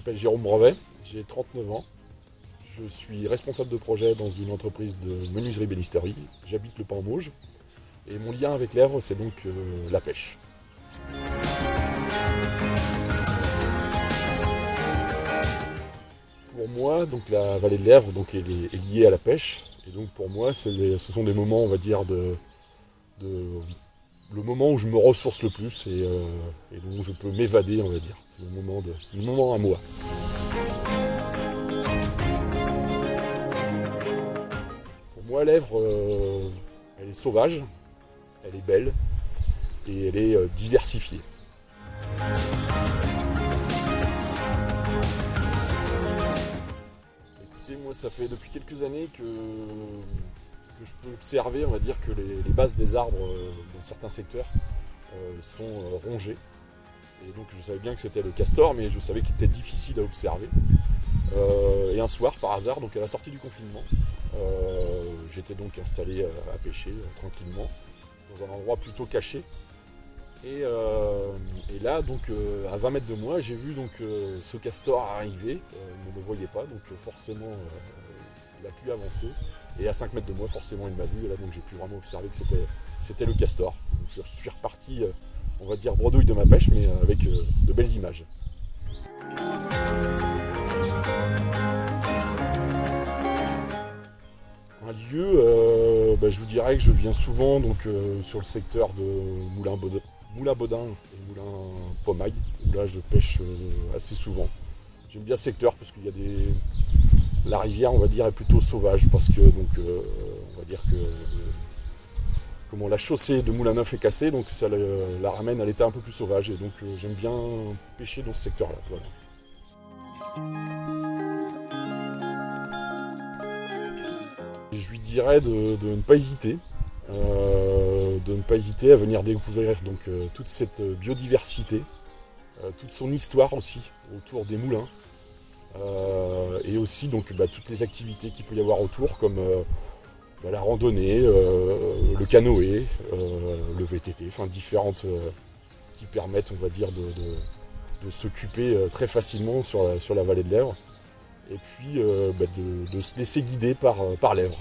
m'appelle Jérôme Brevet, j'ai 39 ans. Je suis responsable de projet dans une entreprise de menuiserie-bénisterie. J'habite le Pan Mauges. Et mon lien avec l'Èvre, c'est donc la pêche. Pour moi, donc la vallée de l'Èvre est liée à la pêche. Et donc pour moi, ce sont des moments, on va dire, le moment où je me ressource le plus et où je peux m'évader, on va dire. C'est le moment à moi. Pour moi, l'Èvre, elle est sauvage, elle est belle et elle est diversifiée. Écoutez, moi, ça fait depuis quelques années que je peux observer, on va dire, que les bases des arbres dans certains secteurs sont rongées. Et donc je savais bien que c'était le castor, mais je savais qu'il était difficile à observer. Et un soir, par hasard, donc à la sortie du confinement, j'étais donc installé à pêcher tranquillement, dans un endroit plutôt caché. Et là, donc à 20 mètres de moi, j'ai vu donc ce castor arriver. Il ne me voyait pas, donc forcément il a pu avancer. Et à 5 mètres de moi, forcément, il m'a vu. Et là, donc j'ai pu vraiment observer que c'était le castor. Donc, je suis reparti, on va dire, bredouille de ma pêche, mais avec de belles images. Un lieu, je vous dirais que je viens souvent donc, sur le secteur de Moulin-Baudin et Moulin-Pomaille, où là je pêche assez souvent. J'aime bien ce secteur parce qu'il y a la rivière, on va dire, est plutôt sauvage parce que donc on va dire que la chaussée de Moulin-Neuf est cassée, donc ça la ramène à l'état un peu plus sauvage et donc j'aime bien pêcher dans ce secteur-là. Voilà. Je lui dirais de ne pas hésiter, à venir découvrir donc toute cette biodiversité, toute son histoire aussi autour des moulins. Et aussi donc toutes les activités qu'il peut y avoir autour comme la randonnée, le canoë, le VTT, enfin différentes qui permettent on va dire de s'occuper très facilement sur la vallée de l'Èvre et puis de se laisser guider par l'Èvre.